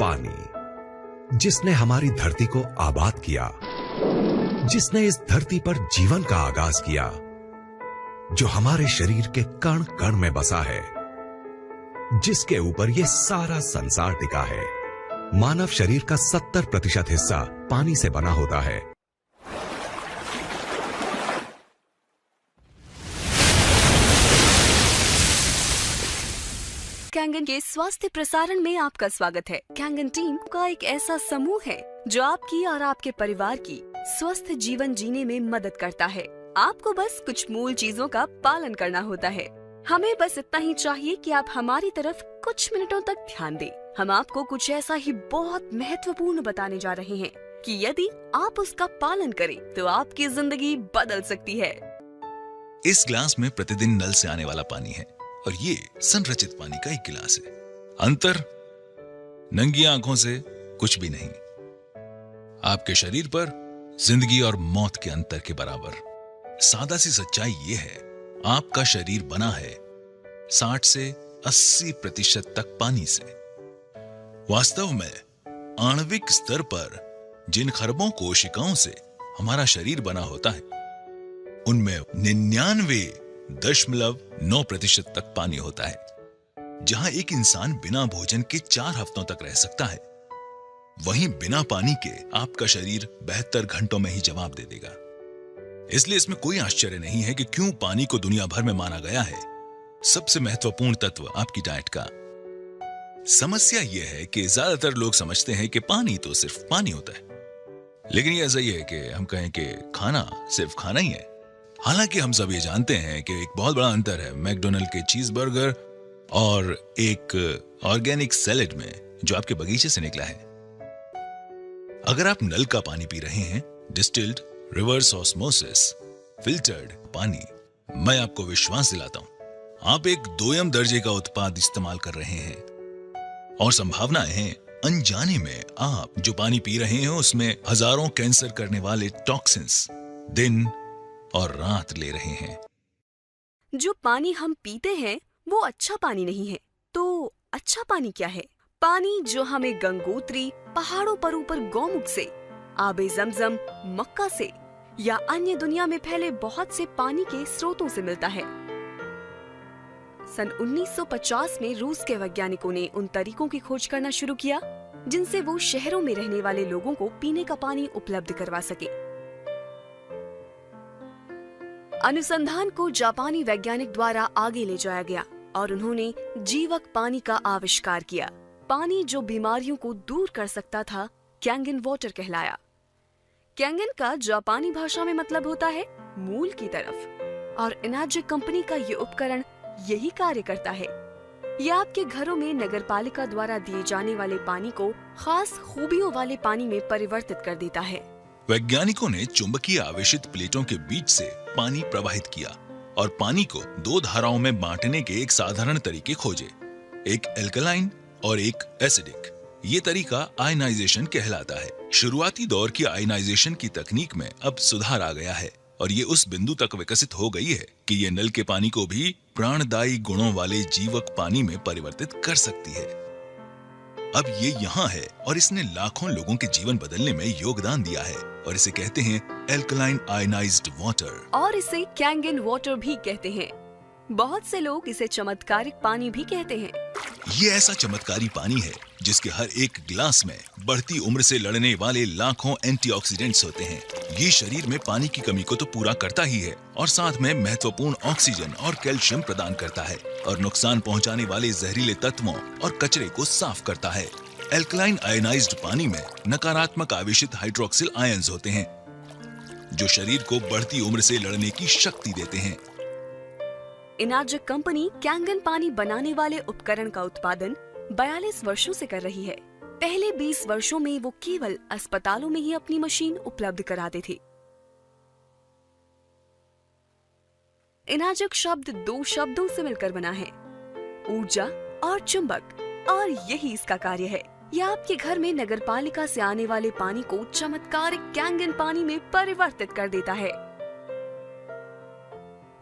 पानी, जिसने हमारी धरती को आबाद किया, जिसने इस धरती पर जीवन का आगाज किया, जो हमारे शरीर के कण कण में बसा है, जिसके ऊपर ये सारा संसार टिका है। मानव शरीर का 70% हिस्सा पानी से बना होता है। कैंगन के स्वास्थ्य प्रसारण में आपका स्वागत है। कैंगन टीम का एक ऐसा समूह है जो आपकी और आपके परिवार की स्वस्थ जीवन जीने में मदद करता है। आपको बस कुछ मूल चीजों का पालन करना होता है। हमें बस इतना ही चाहिए कि आप हमारी तरफ कुछ मिनटों तक ध्यान दें। हम आपको कुछ ऐसा ही बहुत महत्वपूर्ण बताने जा रहे हैं कि यदि आप उसका पालन करें तो आपकी जिंदगी बदल सकती है। इस ग्लास में प्रतिदिन नल से आने वाला पानी है और ये संरचित पानी का एक गिलास है। अंतर नंगी आंखों से कुछ भी नहीं। आपके शरीर पर जिंदगी और मौत के अंतर के बराबर। सादा सी सच्चाई ये है, आपका शरीर बना है 60 से 80% तक पानी से। वास्तव में आणविक स्तर पर जिन खरबों कोशिकाओं से हमारा शरीर बना होता है, उनमें 99.9% तक पानी होता है। जहां एक इंसान बिना भोजन के 4 हफ्तों तक रह सकता है, वहीं बिना पानी के आपका शरीर 72 घंटों में ही जवाब दे देगा। इसलिए इसमें कोई आश्चर्य नहीं है कि क्यों पानी को दुनिया भर में माना गया है सबसे महत्वपूर्ण तत्व आपकी डाइट का। समस्या यह है कि ज्यादातर लोग समझते हैं कि पानी तो सिर्फ पानी होता है, लेकिन ये ऐसा ही है कि हम कहें कि खाना सिर्फ खाना ही है। हालांकि हम सब ये जानते हैं कि एक बहुत बड़ा अंतर है मैकडोनल्ड के चीज बर्गर और एक ऑर्गेनिक सैलेड में जो आपके बगीचे से निकला है। अगर आप नल का पानी पी रहे हैं, डिस्टिल्ड, रिवर्स ऑस्मोसिस, फिल्टर्ड पानी, मैं आपको विश्वास दिलाता हूं आप एक दोयम दर्जे का उत्पाद इस्तेमाल कर रहे हैं और संभावनाएं हैं अनजाने में आप जो पानी पी रहे हैं उसमें हजारों कैंसर करने वाले टॉक्सिन्स दिन और रात ले रहे हैं। जो पानी हम पीते हैं वो अच्छा पानी नहीं है। तो अच्छा पानी क्या है? पानी जो हमें गंगोत्री पहाड़ों पर ऊपर गौमुख से, आबे जमजम मक्का से या अन्य दुनिया में फैले बहुत से पानी के स्रोतों से मिलता है। सन 1950 में रूस के वैज्ञानिकों ने उन तरीकों की खोज करना शुरू किया जिनसे वो शहरों में रहने वाले लोगों को पीने का पानी उपलब्ध करवा सके। अनुसंधान को जापानी वैज्ञानिक द्वारा आगे ले जाया गया और उन्होंने जीवक पानी का आविष्कार किया। पानी जो बीमारियों को दूर कर सकता था कैंगन वाटर कहलाया। कैंगन का जापानी भाषा में मतलब होता है मूल की तरफ, और एनर्जिक कंपनी का ये उपकरण यही कार्य करता है। यह आपके घरों में नगरपालिका द्वारा दिए जाने वाले पानी को खास खूबियों वाले पानी में परिवर्तित कर देता है। वैज्ञानिकों ने चुंबकीय आवेशित प्लेटों के बीच से पानी प्रवाहित किया और पानी को 2 धाराओं में बांटने के एक साधारण तरीके खोजे, एक एल्कलाइन और एक एसिडिक। ये तरीका आयनाइजेशन कहलाता है। शुरुआती दौर की आयनाइजेशन की तकनीक में अब सुधार आ गया है और ये उस बिंदु तक विकसित हो गई है कि ये नल के पानी को भी प्राणदायी गुणों वाले जीवक पानी में परिवर्तित कर सकती है। अब ये यहाँ है और इसने लाखों लोगों के जीवन बदलने में योगदान दिया है और इसे कहते हैं एल्कलाइन आयनाइज्ड वाटर, और इसे कैंगन वाटर भी कहते हैं। बहुत से लोग इसे चमत्कारिक पानी भी कहते हैं। ये ऐसा चमत्कारी पानी है जिसके हर एक गिलास में बढ़ती उम्र से लड़ने वाले लाखों एंटीऑक्सीडेंट्स होते हैं। ये शरीर में पानी की कमी को तो पूरा करता ही है और साथ में महत्वपूर्ण ऑक्सीजन और कैल्शियम प्रदान करता है और नुकसान पहुंचाने वाले जहरीले तत्वों और कचरे को साफ करता है। एल्कलाइन आयनाइज्ड पानी में नकारात्मक आवेशित हाइड्रोक्सिल आयंस होते हैं जो शरीर को बढ़ती उम्र से लड़ने की शक्ति देते हैं। एनर्जिक कंपनी कैंगन पानी बनाने वाले उपकरण का उत्पादन 42 वर्षों से कर रही है। पहले 20 वर्षों में वो केवल अस्पतालों में ही अपनी मशीन उपलब्ध कराते थे। एनर्जिक शब्द 2 शब्दों से मिलकर बना है, ऊर्जा और चुंबक, और यही इसका कार्य है। यह आपके घर में नगरपालिका से आने वाले पानी को चमत्कारिक कैंगन पानी में परिवर्तित कर देता है।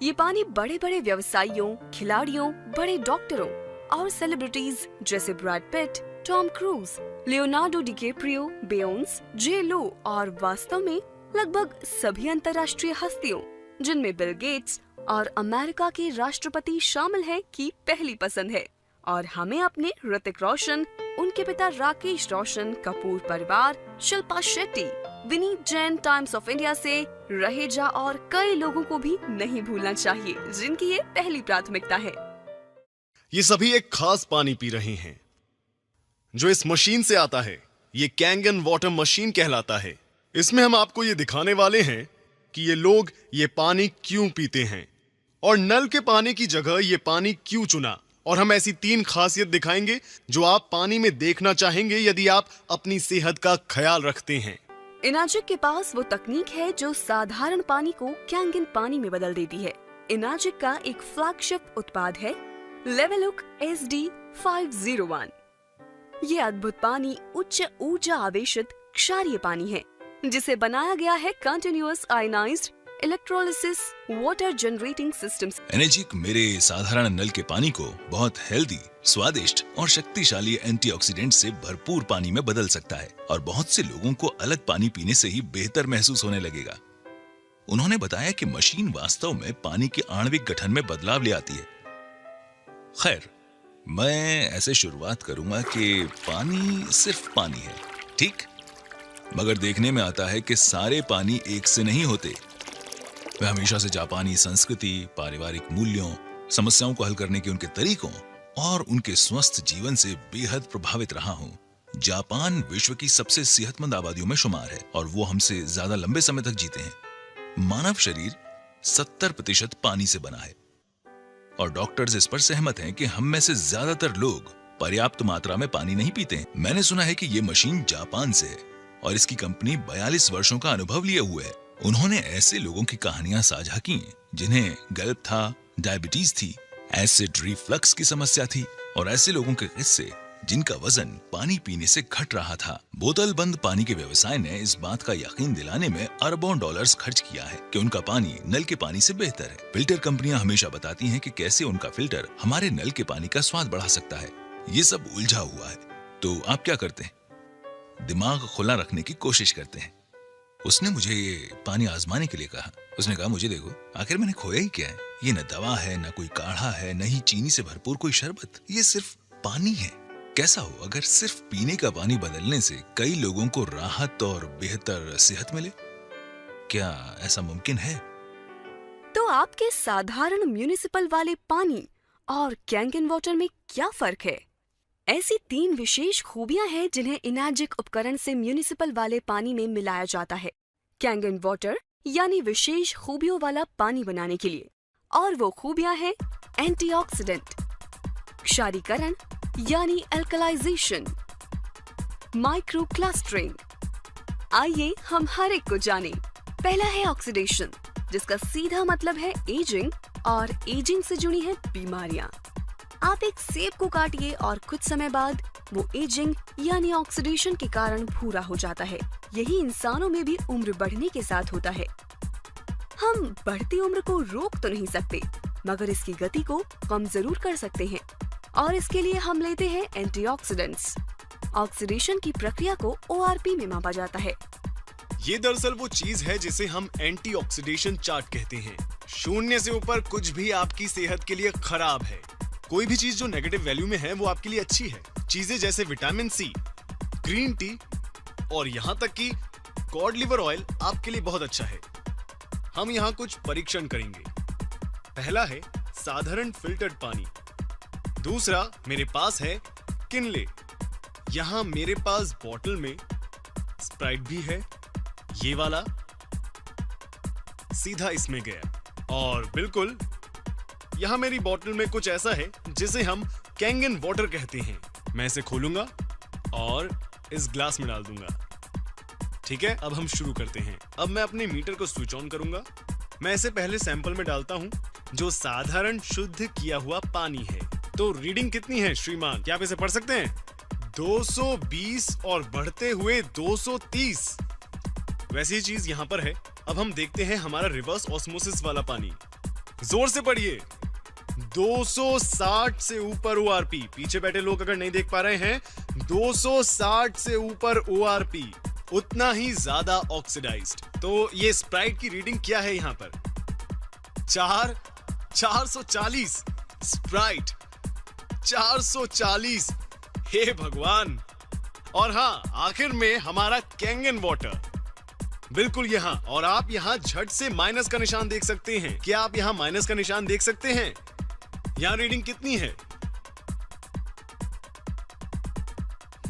ये पानी बड़े बड़े व्यवसायियों, खिलाड़ियों, बड़े डॉक्टरों और सेलिब्रिटीज जैसे Brad Pitt, Tom Cruise, Leonardo DiCaprio, Beyonce, J Lo और वास्तव में लगभग सभी अंतर्राष्ट्रीय हस्तियों, जिनमें बिल गेट्स और अमेरिका के राष्ट्रपति शामिल हैं, की पहली पसंद है। और हमें अपने ऋतिक रोशन, उनके पिता राकेश रोशन, कपूर परिवार, Shilpa Shetty, Vineet Jain times of India से, रहेजा और कई लोगों को भी नहीं भूलना चाहिए, जिनकी ये पहली प्राथमिकता है। ये सभी एक खास पानी पी रहे हैं जो इस मशीन से आता है। ये कैंगन वाटर मशीन कहलाता है। इसमें हम आपको ये दिखाने वाले हैं कि ये लोग ये पानी क्यों पीते हैं और नल के पानी की जगह ये पानी क्यों चुना। और हम ऐसी 3 खासियत दिखाएंगे जो आप पानी में देखना चाहेंगे यदि आप अपनी सेहत का ख्याल रखते हैं। इनाजिक के पास वो तकनीक है जो साधारण पानी को कैंगन पानी में बदल देती है। इनाजिक का एक फ्लैगशिप उत्पाद है लेवलुक SD501। ये अद्भुत पानी उच्च ऊर्जा आवेशित क्षारीय पानी है, जिसे बनाया गया है continuous ionised electrolysis water generating system. Energic मेरे साधारण नल के पानी को बहुत हेल्दी, स्वादिष्ट और शक्तिशाली एंटीऑक्सीडेंट से भरपूर पानी में बदल सकता है और बहुत से लोगों को अलग पानी पीने से ही बेहतर महसूस होने लगेगा। उन्होंने बताया कि मशीन वास्तव में पानी के आणविक गठन में बदलाव ले आती है। खैर, मैं ऐसे शुरुआत करूंगा कि पानी सिर्फ पानी है, ठीक? मगर देखने में आता है कि सारे पानी एक से नहीं होते। मैं हमेशा से जापानी संस्कृति, पारिवारिक मूल्यों, समस्याओं को हल करने के उनके तरीकों और उनके स्वस्थ जीवन से बेहद प्रभावित रहा हूँ। जापान विश्व की सबसे सेहतमंद आबादियों में शुमार है और वो हमसे ज्यादा लंबे समय तक जीते हैं। मानव शरीर 70% पानी से बना है और डॉक्टर्स इस पर सहमत हैं कि हम में से ज्यादातर लोग पर्याप्त मात्रा में पानी नहीं पीते हैं। मैंने सुना है कि ये मशीन जापान से है और इसकी कंपनी 42 वर्षों का अनुभव लिए हुए है। उन्होंने ऐसे लोगों की कहानियां साझा की जिन्हें गल्प था, डायबिटीज थी, एसिड रिफ्लक्स की समस्या थी और ऐसे लोगों के किस्से जिनका वजन पानी पीने से घट रहा था। बोतल बंद पानी के व्यवसाय ने इस बात का यकीन दिलाने में अरबों डॉलर्स खर्च किया है कि उनका पानी नल के पानी से बेहतर है। फिल्टर कंपनियां हमेशा बताती हैं कि कैसे उनका फिल्टर हमारे नल के पानी का स्वाद बढ़ा सकता है। ये सब उलझा हुआ है। तो आप क्या करते हैं? दिमाग खुला रखने की कोशिश करते हैं। उसने मुझे ये पानी आजमाने के लिए कहा। उसने कहा, मुझे देखो, आखिर मैंने खोया ही क्या है? ये न दवा है, न कोई काढ़ा है, न ही चीनी से भरपूर कोई शरबत। ये सिर्फ पानी है। कैसा हो अगर सिर्फ पीने का पानी बदलने से कई लोगों को राहत और बेहतर सेहत मिले? क्या ऐसा मुमकिन है? तो आपके साधारण म्युनिसिपल वाले पानी और कैंगन वाटर में क्या फर्क है? ऐसी 3 विशेष खूबियां हैं जिन्हें इनाजिक उपकरण से म्युनिसिपल वाले पानी में मिलाया जाता है कैंगन वाटर यानी विशेष खूबियों वाला पानी बनाने के लिए। और वो खूबियां हैं एंटीऑक्सीडेंट, क्षारीकरण यानी एल्कलाइजेशन, माइक्रो क्लस्टरिंग। आइए हम हर एक को जानें। पहला है ऑक्सीडेशन, जिसका सीधा मतलब है एजिंग और एजिंग से जुड़ी है बीमारियां। आप एक सेब को काटिए और कुछ समय बाद वो एजिंग यानी ऑक्सीडेशन के कारण भूरा हो जाता है। यही इंसानों में भी उम्र बढ़ने के साथ होता है। हम बढ़ती उम्र को रोक तो नहीं सकते, मगर इसकी गति को कम जरूर कर सकते हैं और इसके लिए हम लेते हैं एंटीऑक्सीडेंट्स। ऑक्सीडेशन की प्रक्रिया को ORP में मापा जाता है। ये दरअसल वो चीज है जिसे हम एंटीऑक्सीडेशन चार्ट कहते हैं। 0 से ऊपर कुछ भी आपकी सेहत के लिए खराब है। कोई भी चीज जो नेगेटिव वैल्यू में है वो आपके लिए अच्छी है। चीजें जैसे विटामिन C, ग्रीन टी और यहाँ तक कि कॉड लिवर ऑयल आपके लिए बहुत अच्छा है। हम यहाँ कुछ परीक्षण करेंगे। पहला है साधारण फिल्टर्ड पानी। दूसरा मेरे पास है किनले। यहाँ मेरे पास बॉटल में स्प्राइट भी है। ये वाला सीधा इसमें गया और बिल्कुल यहाँ मेरी बोतल में कुछ ऐसा है जिसे हम कैंगन वाटर कहते हैं। मैं इसे खोलूंगा और इस ग्लास में डाल दूंगा। ठीक है, अब हम शुरू करते हैं। अब मैं अपने मीटर को स्विच ऑन करूंगा। मैं इसे पहले सैंपल में डालता हूं जो साधारण शुद्ध किया हुआ पानी है। तो रीडिंग कितनी है श्रीमान, क्या आप इसे पढ़ सकते हैं? 220 और बढ़ते हुए 230। वैसी चीज यहाँ पर है। अब हम देखते हैं हमारा रिवर्स ऑस्मोसिस वाला पानी। जोर से पढ़िए। 260 से ऊपर ORP। पीछे बैठे लोग अगर नहीं देख पा रहे हैं, 260 से ऊपर ORP, उतना ही ज्यादा ऑक्सीडाइज्ड। तो ये स्प्राइट की रीडिंग क्या है यहां पर? 440 स्प्राइट, 440। हे भगवान। और हाँ, आखिर में हमारा कैंगन वाटर, बिल्कुल यहां। और आप यहां झट से माइनस का निशान देख सकते हैं। क्या आप यहां माइनस का निशान देख सकते हैं? यहां रीडिंग कितनी है?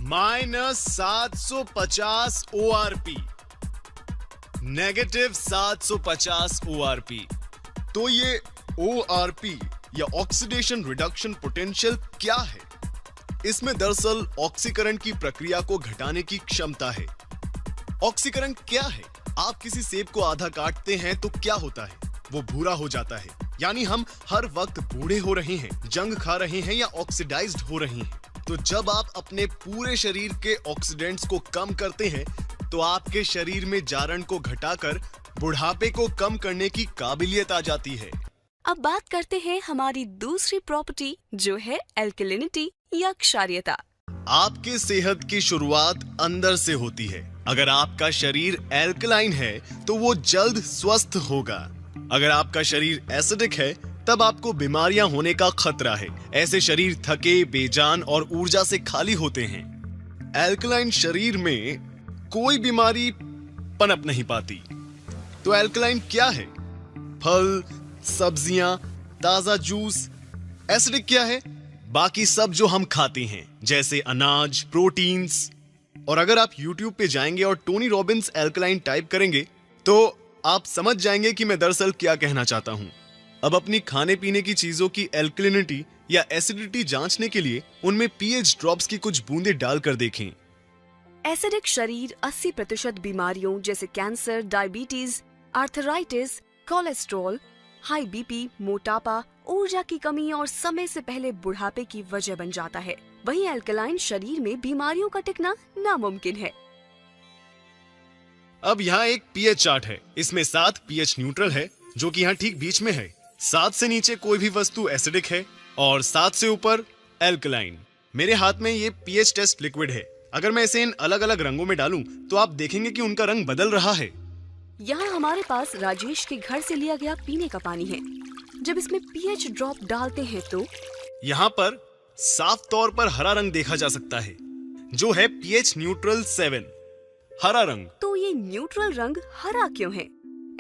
-750 ORP, -750 ORP। तो ये ORP या ऑक्सीडेशन रिडक्शन पोटेंशियल क्या है? इसमें दरअसल ऑक्सीकरण की प्रक्रिया को घटाने की क्षमता है। ऑक्सीकरण क्या है? आप किसी सेब को आधा काटते हैं तो क्या होता है? वो भूरा हो जाता है। यानी हम हर वक्त बूढ़े हो रहे हैं, जंग खा रहे हैं या ऑक्सीडाइज्ड हो रहे हैं। तो जब आप अपने पूरे शरीर के ऑक्सीडेंट्स को कम करते हैं तो आपके शरीर में जारण को घटाकर बुढ़ापे को कम करने की काबिलियत आ जाती है। अब बात करते हैं हमारी दूसरी प्रॉपर्टी, जो है एल्कलिनिटी या क्षारीयता। आपके सेहत की शुरुआत अंदर से होती है। अगर आपका शरीर एल्कलाइन है तो वो जल्द स्वस्थ होगा। अगर आपका शरीर एसिडिक है तब आपको बीमारियां होने का खतरा है। ऐसे शरीर थके, बेजान और ऊर्जा से खाली होते हैं। एल्कलाइन शरीर में कोई बीमारी पनप नहीं पाती। तो एल्कलाइन क्या है? फल, सब्जियां, ताजा जूस। एसिडिक क्या है? बाकी सब जो हम खाते हैं, जैसे अनाज, प्रोटीन्स। और अगर आप YouTube पे जाएंगे और टोनी रॉबिन्स एल्कलाइन टाइप करेंगे तो आप समझ जाएंगे कि मैं दरअसल क्या कहना चाहता हूं। अब अपनी खाने पीने की चीजों की एल्कलिनिटी या एसिडिटी जांचने के लिए उनमें pH ड्रॉप्स की कुछ बूंदें डालकर देखें। एसिडिक शरीर 80% बीमारियों जैसे cancer, diabetes, arthritis, cholesterol, high BP, मोटापा, ऊर्जा की कमी और समय से पहले बुढ़ापे की वजह बन जाता है। वहीं एल्कलाइन शरीर में बीमारियों का टिकना नामुमकिन है। अब यहाँ एक pH चार्ट है। इसमें 7 pH न्यूट्रल है, जो कि यहाँ ठीक बीच में है। 7 से नीचे कोई भी वस्तु एसिडिक है और 7 से ऊपर एल्कलाइन। मेरे हाथ में ये pH टेस्ट लिक्विड है। अगर मैं इसे इन अलग अलग रंगों में डालूं तो आप देखेंगे कि उनका रंग बदल रहा है। यहाँ हमारे पास राजेश के घर से लिया गया पीने का पानी है। जब इसमें pH ड्रॉप डालते हैं तो यहाँ पर साफ तौर पर हरा रंग देखा जा सकता है, जो है pH न्यूट्रल 7, हरा रंग। तो ये न्यूट्रल रंग हरा क्यों है?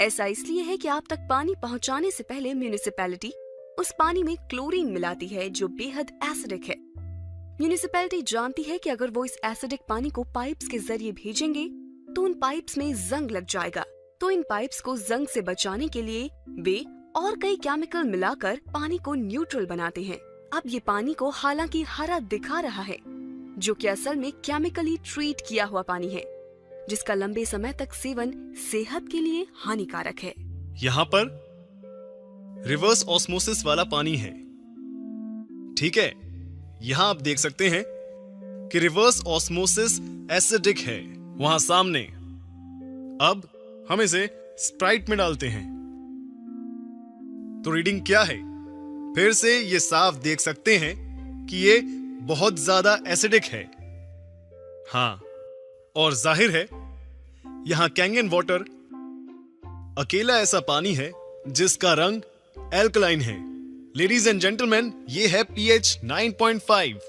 ऐसा इसलिए है कि आप तक पानी पहुंचाने से पहले म्युनिसिपैलिटी उस पानी में क्लोरीन मिलाती है, जो बेहद एसिडिक है। म्युनिसिपैलिटी जानती है कि अगर वो इस एसिडिक पानी को पाइप्स के जरिए भेजेंगे तो उन पाइप्स में जंग लग जाएगा। तो इन पाइप्स को जंग से बचाने के लिए वे और कई केमिकल मिलाकर पानी को न्यूट्रल बनाते हैं। अब ये पानी को हालांकि हरा दिखा रहा है, जो कि असल में केमिकली ट्रीट किया हुआ पानी है, जिसका लंबे समय तक सेवन सेहत के लिए हानिकारक है। यहाँ पर रिवर्स ऑस्मोसिस वाला पानी है, ठीक है। यहाँ आप देख सकते हैं कि रिवर्स ऑस्मोसिस एसिडिक है वहां सामने। अब हम इसे स्प्राइट में डालते हैं तो रीडिंग क्या है? फिर से ये साफ देख सकते हैं कि ये बहुत ज्यादा एसिडिक है। हाँ, और जाहिर है यहां कैंगन वाटर अकेला ऐसा पानी है जिसका रंग एल्कलाइन है। लेडीज एंड जेंटलमैन, ये है pH 9.5।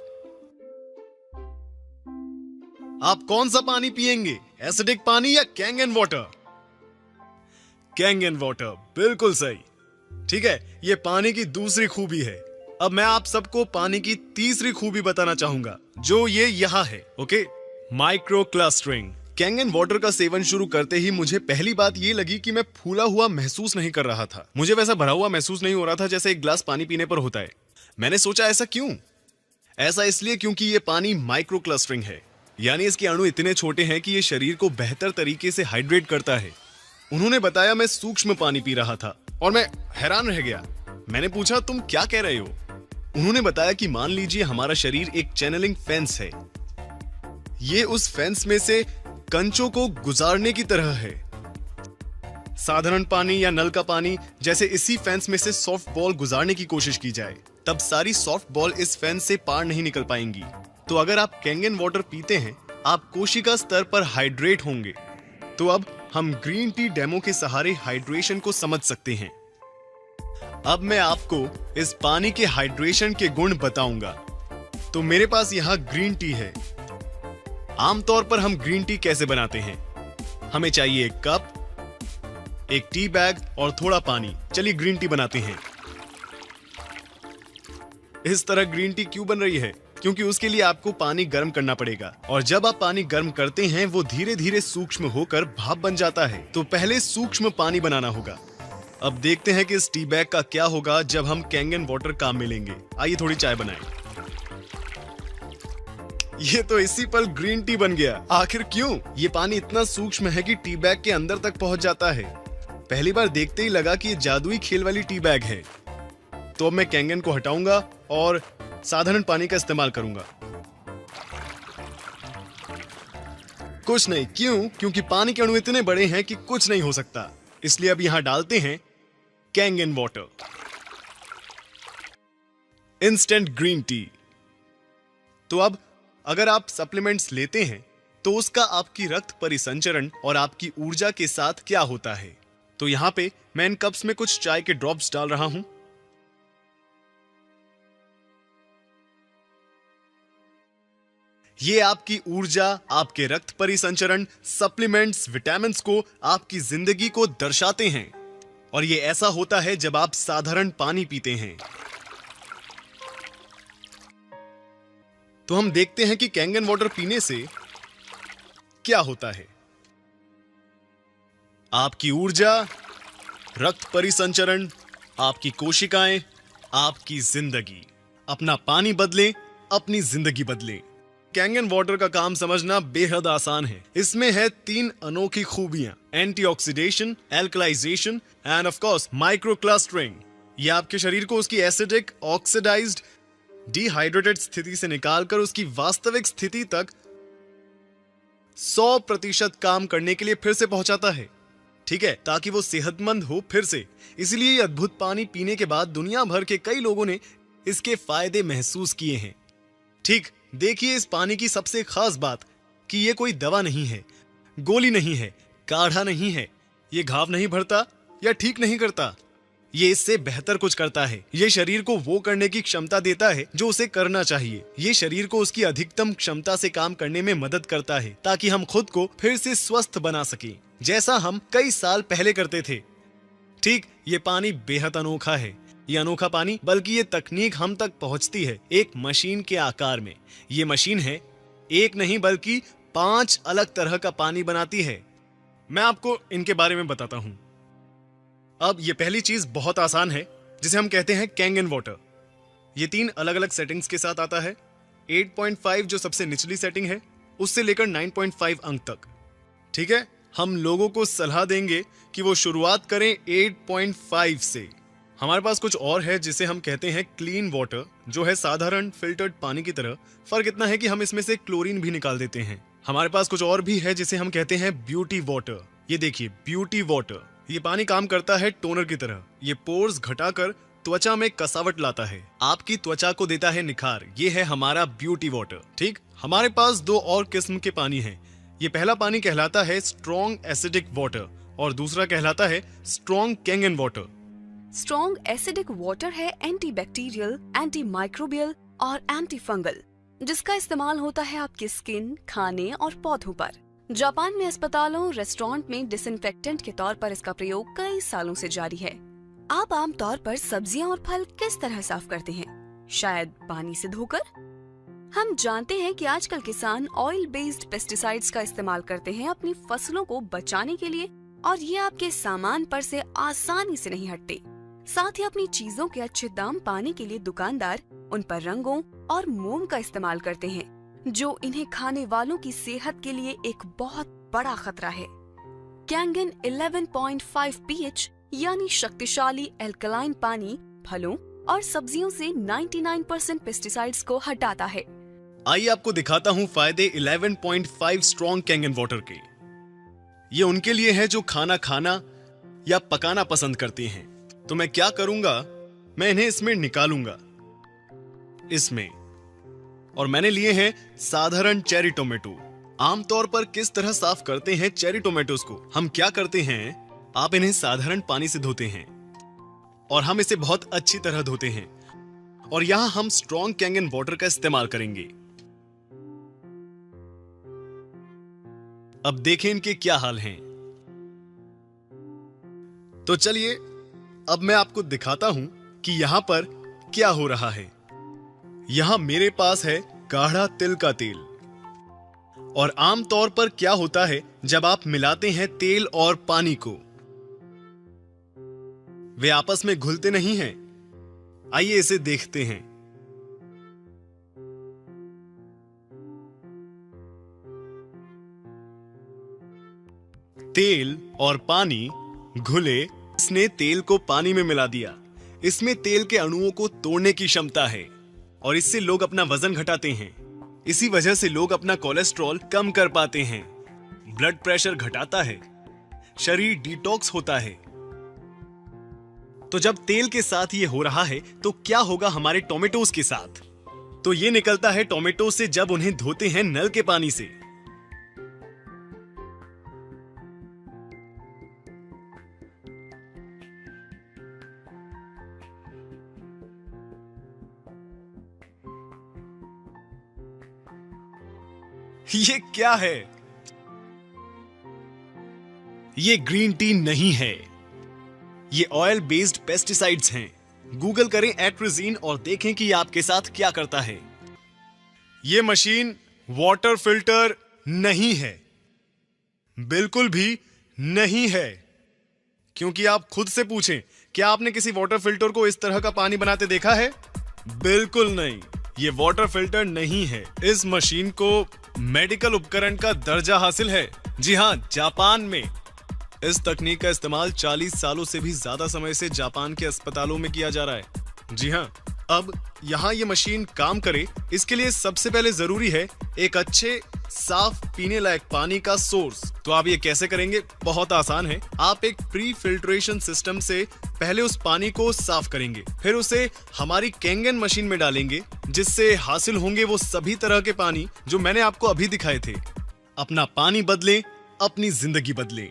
आप कौन सा पानी पिएंगे, एसिडिक पानी या कैंगन वाटर? कैंगन वाटर, बिल्कुल सही। ठीक है, ये पानी की दूसरी खूबी है। अब मैं आप सबको पानी की तीसरी खूबी बताना चाहूंगा, जो ये यहाँ है। Okay, micro clustering. Kangen water का सेवन शुरू करते ही मुझे पहली बात ये लगी कि मैं फूला हुआ महसूस नहीं कर रहा था। मुझे वैसा भरा हुआ महसूस नहीं हो रहा था जैसे एक गिलास पानी पीने पर होता है। मैंने सोचा ऐसा क्यों? ऐसा इसलिए क्योंकि ये पानी माइक्रो क्लस्टरिंग है, यानी इसके अणु इतने छोटे हैं कि ये शरीर को बेहतर तरीके से हाइड्रेट करता है। उन्होंने बताया मैं सूक्ष्म पानी पी रहा था और मैं हैरान रह गया। मैंने पूछा, तुम क्या कह रहे हो? उन्होंने बताया कि मान लीजिए हमारा शरीर एक चैनलिंग फेंस है। ये उस फेंस में से कंचों को गुजारने की तरह है। साधारण पानी या नल का पानी जैसे इसी फेंस में से सॉफ्ट बॉल गुजारने की कोशिश की जाए, तब सारी सॉफ्ट बॉल इस फेंस से पार नहीं निकल पाएंगी। तो अगर आप कैंगन वाटर पीते हैं, आप कोशिका स्तर पर हाइड्रेट होंगे। तो अब हम ग्रीन टी डेमो के सहारे हाइड्रेशन को समझ सकते हैं। अब मैं आपको इस पानी के हाइड्रेशन के गुण बताऊंगा। तो मेरे पास यहाँ ग्रीन टी है। आमतौर पर हम ग्रीन टी कैसे बनाते हैं? हमें चाहिए एक कप, एक टी बैग और थोड़ा पानी। चलिए ग्रीन टी बनाते हैं। इस तरह ग्रीन टी क्यों बन रही है? क्योंकि उसके लिए आपको पानी गर्म करना पड़ेगा, और जब आप पानी गर्म करते हैं वो धीरे धीरे सूक्ष्म होकर भाप बन जाता है। तो पहले सूक्ष्म पानी बनाना होगा। अब देखते हैं कि इस टी बैग का क्या होगा जब हम कैंगन वाटर काम में लेंगे। आइए थोड़ी चाय बनाएं। ये तो इसी पल ग्रीन टी बन गया। आखिर क्यों? ये पानी इतना सूक्ष्म है कि टी बैग के अंदर तक पहुंच जाता है। पहली बार देखते ही लगा कि ये जादुई खेल वाली टी बैग है। तो अब मैं कैंगन को हटाऊंगा और साधारण पानी का इस्तेमाल करूंगा। कुछ नहीं। क्यों? क्योंकि पानी के अणु इतने बड़े हैं कि कुछ नहीं हो सकता। इसलिए अब यहां डालते हैं Kangen water, instant green tea. तो अब अगर आप सप्लीमेंट्स लेते हैं तो उसका आपकी रक्त परिसंचरण और आपकी ऊर्जा के साथ क्या होता है? तो यहां पे मैं इन कप्स में कुछ चाय के ड्रॉप्स डाल रहा हूं। ये आपकी ऊर्जा, आपके रक्त परिसंचरण, सप्लीमेंट्स, विटामिन्स को, आपकी जिंदगी को दर्शाते हैं। और ये ऐसा होता है जब आप साधारण पानी पीते हैं। तो हम देखते हैं कि कैंगन वाटर पीने से क्या होता है। आपकी ऊर्जा, रक्त परिसंचरण, आपकी कोशिकाएं, आपकी जिंदगी। अपना पानी बदलें, अपनी जिंदगी बदलें। कैंगन वाटर का काम समझना बेहद आसान है। इसमें है 3 अनोखी खूबियां: antioxidation, alkalisation and of course microclustering. यह आपके शरीर को उसकी एसिडिक, ऑक्सीडाइज्ड, डिहाइड्रेटेड स्थिति से निकालकर उसकी वास्तविक स्थिति तक 100% काम करने के लिए फिर से पहुंचाता है। ठीक है, ताकि वो सेहतमंद हो फिर से। इसलिए ये अद्भुत पानी पीने के बाद दुनिया भर के कई लोगों ने इसके फायदे महसूस किए हैं। ठीक, देखिए इस पानी की सबसे खास बात कि ये कोई दवा नहीं है, गोली नहीं है, काढ़ा नहीं है। ये घाव नहीं भरता या ठीक नहीं करता। ये इससे बेहतर कुछ करता है। ये शरीर को वो करने की क्षमता देता है जो उसे करना चाहिए। ये शरीर को उसकी अधिकतम क्षमता से काम करने में मदद करता है, ताकि हम खुद को फिर से स्वस्थ बना सकें, जैसा हम कई साल पहले करते थे। ठीक, ये पानी बेहद अनोखा है। ये अनोखा पानी, बल्कि ये तकनीक हम तक पहुंचती है एक मशीन के आकार में। ये मशीन है, एक नहीं बल्कि 5 अलग तरह का पानी बनाती है। मैं आपको इनके बारे में बताता हूं। अब ये पहली चीज बहुत आसान है, जिसे हम कहते हैं कैंगन वाटर। ये 3 अलग अलग सेटिंग्स के साथ आता है। 8.5 जो सबसे निचली सेटिंग है, उससे लेकर 9.5 अंक तक। ठीक है, हम लोगों को सलाह देंगे कि वो शुरुआत करें 8.5 से। हमारे पास कुछ और है जिसे हम कहते हैं क्लीन वाटर, जो है साधारण फिल्टर्ड पानी की तरह। फर्क इतना है कि हम इसमें से क्लोरीन भी निकाल देते हैं। हमारे पास कुछ और भी है जिसे हम कहते हैं ब्यूटी वाटर। ये देखिए, ब्यूटी वाटर। ये पानी काम करता है टोनर की तरह। ये पोर्स घटाकर त्वचा में कसावट लाता है, आपकी त्वचा को देता है निखार। ये है हमारा ब्यूटी वाटर। ठीक, हमारे पास 2 और किस्म के पानी हैं। ये पहला पानी कहलाता है स्ट्रॉन्ग एसिडिक वाटर और दूसरा कहलाता है strong Kangen water. Strong acidic water है एंटीबैक्टीरियल, एंटी माइक्रोबियल और एंटी फंगल, जिसका इस्तेमाल होता है आपकी स्किन, खाने और पौधों पर। जापान में अस्पतालों, रेस्टोरेंट में डिसइंफेक्टेंट के तौर पर इसका प्रयोग कई सालों से जारी है। आप आमतौर पर सब्जियां और फल किस तरह साफ करते हैं? शायद पानी से धोकर। हम जानते हैं कि आजकल किसान ऑयल बेस्ड पेस्टिसाइड्स का इस्तेमाल करते हैं अपनी फसलों को बचाने के लिए, और ये आपके सामान पर से आसानी से नहीं हटते। साथ ही अपनी चीजों के अच्छे दाम पाने के लिए दुकानदार उन पर रंगों और मोम का इस्तेमाल करते हैं, जो इन्हें खाने वालों की सेहत के लिए एक बहुत बड़ा खतरा है। कैंगन 11.5 pH यानी शक्तिशाली एल्कलाइन पानी फलों और सब्जियों से 99% पेस्टिसाइड्स को हटाता है। आइए आपको दिखाता हूँ फायदे 11.5 स्ट्रॉन्ग कैंगन वाटर के। ये उनके लिए है जो खाना खाना या पकाना पसंद करते हैं। तो मैं क्या करूंगा, मैं इन्हें इसमें निकालूंगा, इसमें। और मैंने लिए हैं साधारण चेरी टोमेटो। आमतौर पर किस तरह साफ करते हैं चेरी टोमेटोज को? हम क्या करते हैं, आप इन्हें साधारण पानी से धोते हैं और हम इसे बहुत अच्छी तरह धोते हैं। और यहां हम स्ट्रॉन्ग कैंगन वाटर का इस्तेमाल करेंगे। अब देखें इनके क्या हाल हैं। तो चलिए अब मैं आपको दिखाता हूं कि यहां पर क्या हो रहा है। यहां मेरे पास है गाढ़ा तिल का तेल। और आमतौर पर क्या होता है जब आप मिलाते हैं तेल और पानी को, वे आपस में घुलते नहीं हैं। आइए इसे देखते हैं। तेल और पानी घुले। इसने तेल को पानी में मिला दिया। इसमें तेल के अणुओं को तोड़ने की क्षमता है और इससे लोग अपना वजन घटाते हैं। इसी वजह से लोग अपना कोलेस्ट्रॉल कम कर पाते हैं, ब्लड प्रेशर घटाता है, शरीर डिटॉक्स होता है। तो जब तेल के साथ ये हो रहा है तो क्या होगा हमारे टोमेटोज के साथ? तो ये निकलता है टोमेटो से जब उन्हें धोते हैं नल के पानी से। ये क्या है? ये ग्रीन टी नहीं है, ये ऑयल बेस्ड पेस्टिसाइड्स हैं। गूगल करें एट्रिजीन और देखें कि ये आपके साथ क्या करता है। ये मशीन वाटर फिल्टर नहीं है, बिल्कुल भी नहीं है। क्योंकि आप खुद से पूछें, क्या आपने किसी वाटर फिल्टर को इस तरह का पानी बनाते देखा है? बिल्कुल नहीं, ये वाटर फिल्टर नहीं है। इस मशीन को मेडिकल उपकरण का दर्जा हासिल है। जी हां, जापान में इस तकनीक का इस्तेमाल 40 सालों से भी ज्यादा समय से जापान के अस्पतालों में किया जा रहा है। जी हां, अब यहां ये मशीन काम करे, इसके लिए सबसे पहले जरूरी है एक अच्छे साफ पीने लायक पानी का सोर्स। तो आप ये कैसे करेंगे? बहुत आसान है। आप एक प्री फिल्ट्रेशन सिस्टम से पहले उस पानी को साफ करेंगे, फिर उसे हमारी कैंगन मशीन में डालेंगे, जिससे हासिल होंगे वो सभी तरह के पानी जो मैंने आपको अभी दिखाए थे। अपना पानी बदलें, अपनी जिंदगी बदलें।